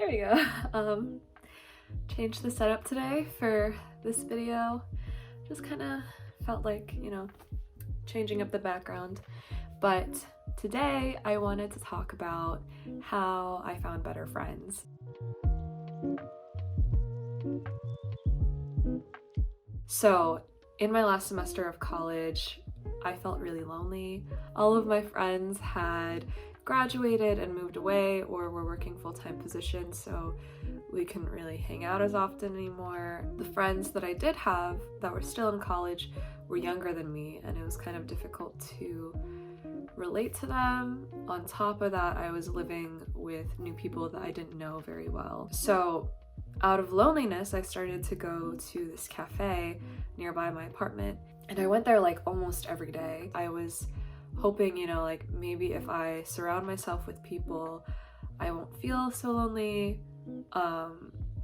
There we go. Changed the setup today for this video. Just kind of felt like, changing up the background. But today I wanted to talk about how I found better friends. So in my last semester of college, I felt really lonely. All of my friends had graduated and moved away or were working full-time positions, so we couldn't really hang out as often anymore. The friends that I did have that were still in college were younger than me, and it was kind of difficult to relate to them. On top of that, I was living with new people that I didn't know very well. So out of loneliness, I started to go to this cafe nearby my apartment, and I went there like almost every day. I was hoping, maybe if I surround myself with people, I won't feel so lonely.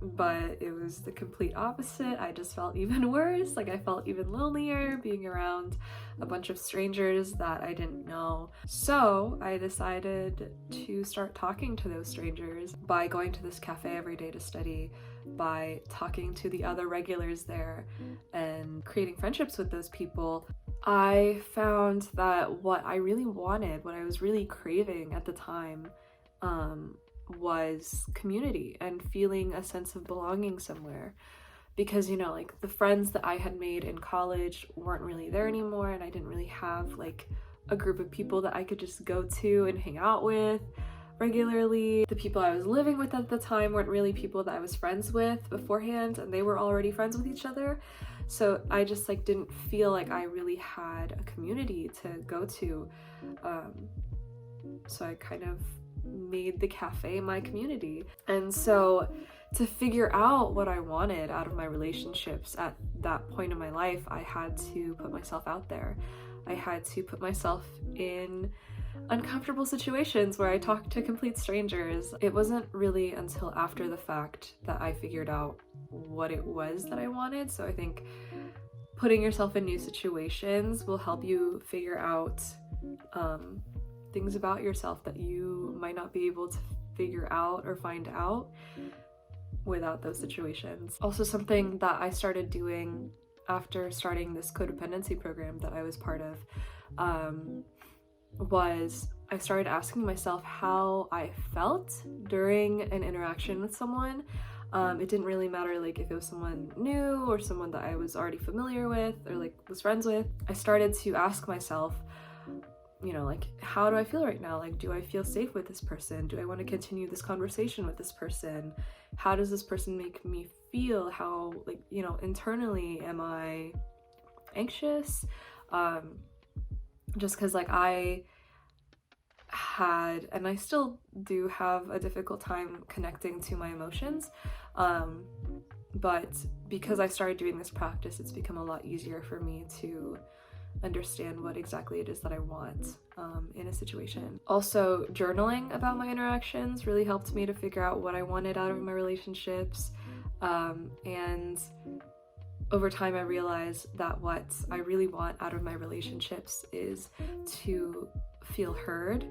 But it was the complete opposite. I just felt even worse. I felt even lonelier being around a bunch of strangers that I didn't know. So I decided to start talking to those strangers by going to this cafe every day to study, by talking to the other regulars there and creating friendships with those people. I found that what I really wanted, what I was really craving at the time, was community and feeling a sense of belonging somewhere, because the friends that I had made in college weren't really there anymore, and I didn't really have a group of people that I could just go to and hang out with regularly. The people I was living with at the time weren't really people that I was friends with beforehand, and they were already friends with each other, so I just didn't feel like I really had a community to go to. So I kind of made the cafe my community. And so to figure out what I wanted out of my relationships at that point in my life, I had to put myself out there. I had to put myself in uncomfortable situations where I talked to complete strangers. It wasn't really until after the fact that I figured out what it was that I wanted. So I think putting yourself in new situations will help you figure out things about yourself that you might not be able to figure out or find out without those situations. Also, something that I started doing after starting this codependency program that I was part of was I started asking myself how I felt during an interaction with someone. It didn't really matter if it was someone new or someone that I was already familiar with or was friends with. I started to ask myself, how do I feel right now? Do I feel safe with this person? Do I want to continue this conversation with this person? How does this person make me feel? How, internally, am I anxious? Just because, I had, and I still do have, a difficult time connecting to my emotions. But because I started doing this practice, it's become a lot easier for me to understand what exactly it is that I want in a situation. Also, journaling about my interactions really helped me to figure out what I wanted out of my relationships, and over time I realized that what I really want out of my relationships is to feel heard.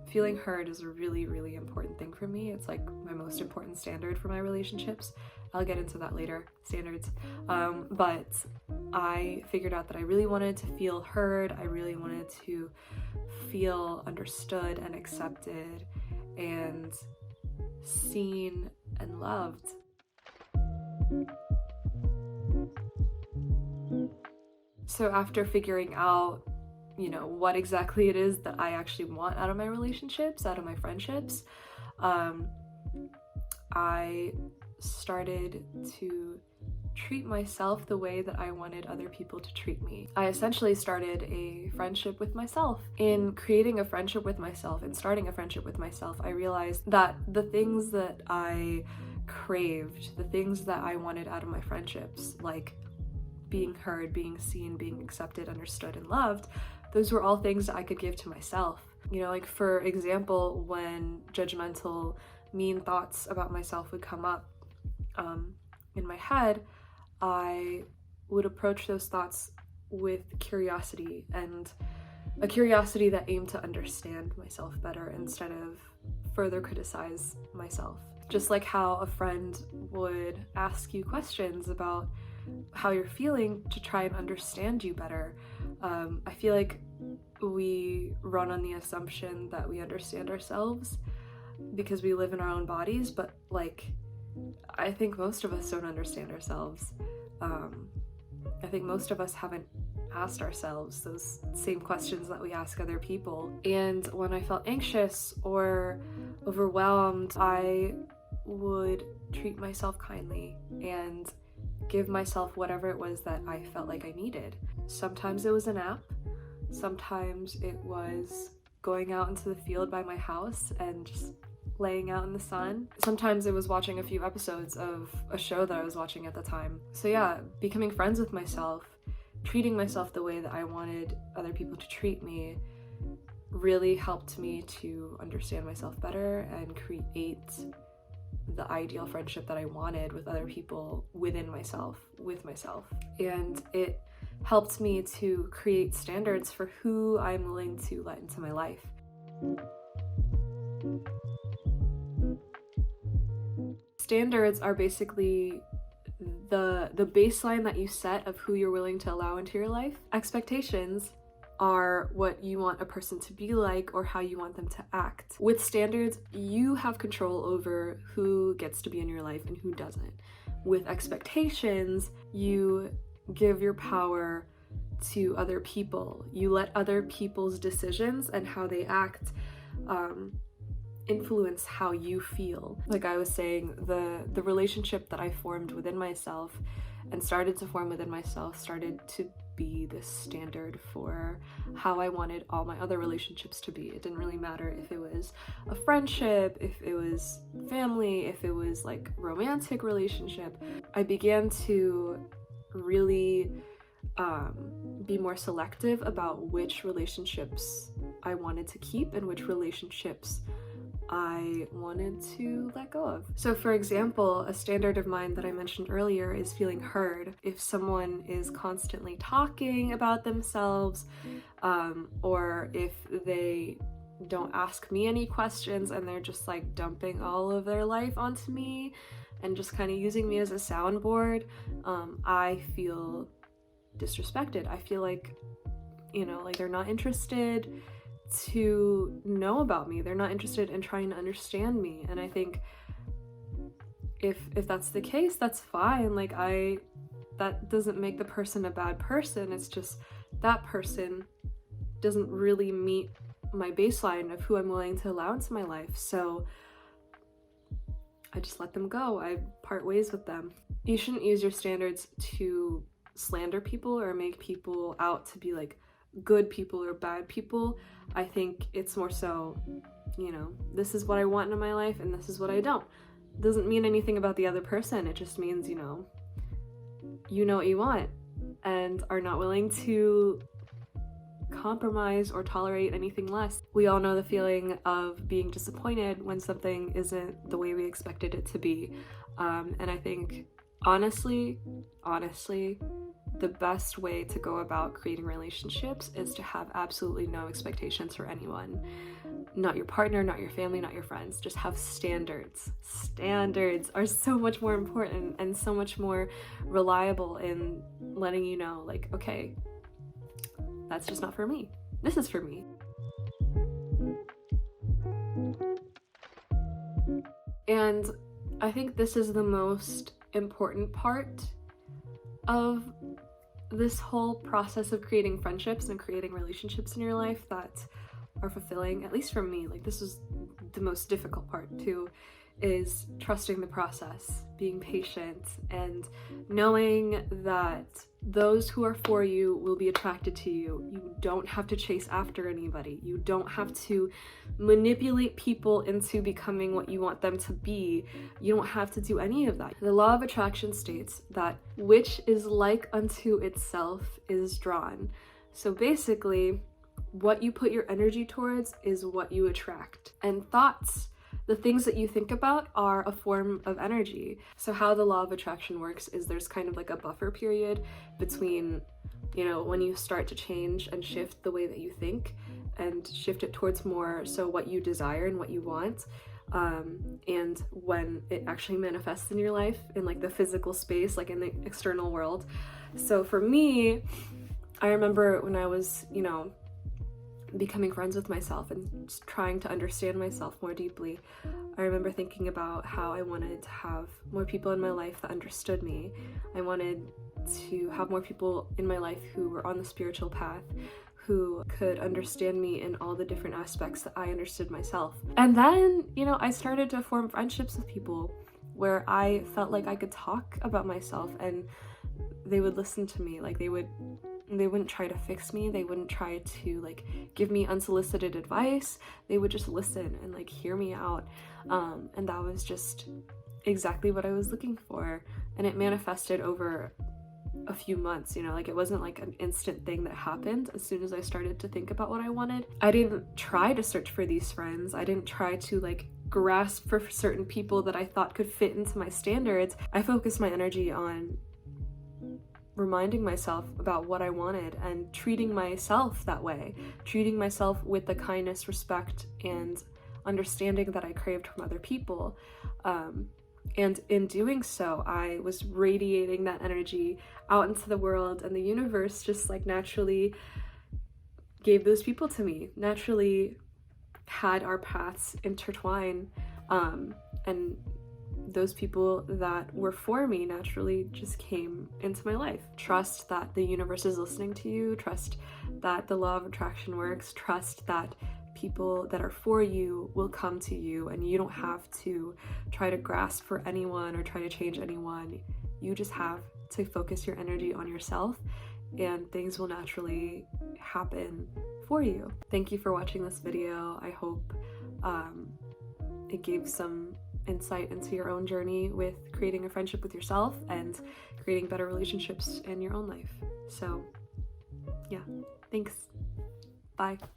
Feeling heard is a really, really important thing for me. It's my most important standard for my relationships. I'll get into that later, standards. But I figured out that I really wanted to feel heard. I really wanted to feel understood and accepted and seen and loved. So after figuring out what exactly it is that I actually want out of my relationships, out of my friendships, I started to treat myself the way that I wanted other people to treat me. I essentially started a friendship with myself. In creating a friendship with myself and starting a friendship with myself, I realized that the things that I craved, the things that I wanted out of my friendships, like being heard, being seen, being accepted, understood, and loved, those were all things that I could give to myself. For example, when judgmental, mean thoughts about myself would come up in my head, I would approach those thoughts with curiosity, and a curiosity that aimed to understand myself better instead of further criticize myself. Just like how a friend would ask you questions about how you're feeling to try and understand you better. I feel like we run on the assumption that we understand ourselves because we live in our own bodies, but like, I think most of us don't understand ourselves. I think most of us haven't asked ourselves those same questions that we ask other people. And when I felt anxious or overwhelmed, I would treat myself kindly and give myself whatever it was that I felt like I needed. Sometimes it was a nap, sometimes it was going out into the field by my house and just laying out in the sun. Sometimes it was watching a few episodes of a show that I was watching at the time. So yeah, becoming friends with myself, treating myself the way that I wanted other people to treat me really helped me to understand myself better and create the ideal friendship that I wanted with other people within myself, with myself. And it helped me to create standards for who I'm willing to let into my life. Standards are basically the baseline that you set of who you're willing to allow into your life. Expectations are what you want a person to be like or how you want them to act. With standards, you have control over who gets to be in your life and who doesn't. With expectations, you give your power to other people. You let other people's decisions and how they act influence how you feel. Like I was saying, the relationship that I formed within myself and started to form within myself started to be this standard for how I wanted all my other relationships to be. It didn't really matter if it was a friendship, if it was family, if it was like romantic relationship. I began to really be more selective about which relationships I wanted to keep and which relationships I wanted to let go of. So for example, a standard of mine that I mentioned earlier is feeling heard. If someone is constantly talking about themselves, or if they don't ask me any questions and they're just like dumping all of their life onto me and just kind of using me as a soundboard, I feel disrespected. I feel like, like they're not interested to know about me. They're not interested in trying to understand me. And I think if that's the case, that's fine. Like that doesn't make the person a bad person. It's just that person doesn't really meet my baseline of who I'm willing to allow into my life. So I just let them go. I part ways with them. You shouldn't use your standards to slander people or make people out to be like good people or bad people. I think it's more so, this is what I want in my life and this is what I don't. Doesn't mean anything about the other person. It just means, you know what you want and are not willing to compromise or tolerate anything less. We all know the feeling of being disappointed when something isn't the way we expected it to be. And I think honestly, the best way to go about creating relationships is to have absolutely no expectations for anyone. Not your partner, not your family, not your friends. Just have standards. Standards are so much more important and so much more reliable in letting you know, like, okay, that's just not for me. This is for me. And I think this is the most important part of this whole process of creating friendships and creating relationships in your life that are fulfilling, at least for me. Like, this is the most difficult part too, is trusting the process, being patient, and knowing that those who are for you will be attracted to you. You don't have to chase after anybody. You don't have to manipulate people into becoming what you want them to be. You don't have to do any of that. The law of attraction states that which is like unto itself is drawn. So basically, what you put your energy towards is what you attract. And thoughts, the things that you think about, are a form of energy. So how the law of attraction works is there's kind of like a buffer period between, when you start to change and shift the way that you think and shift it towards more so what you desire and what you want. and when it actually manifests in your life in like the physical space, like in the external world. So for me, I remember when I was, becoming friends with myself and just trying to understand myself more deeply, I remember thinking about how I wanted to have more people in my life that understood me. I wanted to have more people in my life who were on the spiritual path, who could understand me in all the different aspects that I understood myself. And then, I started to form friendships with people where I felt like I could talk about myself and they would listen to me. Like they wouldn't try to fix me. They wouldn't try to like give me unsolicited advice. They would just listen and like hear me out. And that was just exactly what I was looking for. And it manifested over a few months, like it wasn't like an instant thing that happened. As soon as I started to think about what I wanted, I didn't try to search for these friends. I didn't try to like grasp for certain people that I thought could fit into my standards. I focused my energy on reminding myself about what I wanted and treating myself that way, treating myself with the kindness, respect, and understanding that I craved from other people. And in doing so, I was radiating that energy out into the world, and the universe just like naturally gave those people to me, naturally had our paths intertwine, and those people that were for me naturally just came into my life. Trust that the universe is listening to you, trust that the law of attraction works, trust that people that are for you will come to you, and you don't have to try to grasp for anyone or try to change anyone. You just have to focus your energy on yourself and things will naturally happen for you. Thank you for watching this video. I hope it gave some insight into your own journey with creating a friendship with yourself and creating better relationships in your own life. So yeah, thanks. Bye.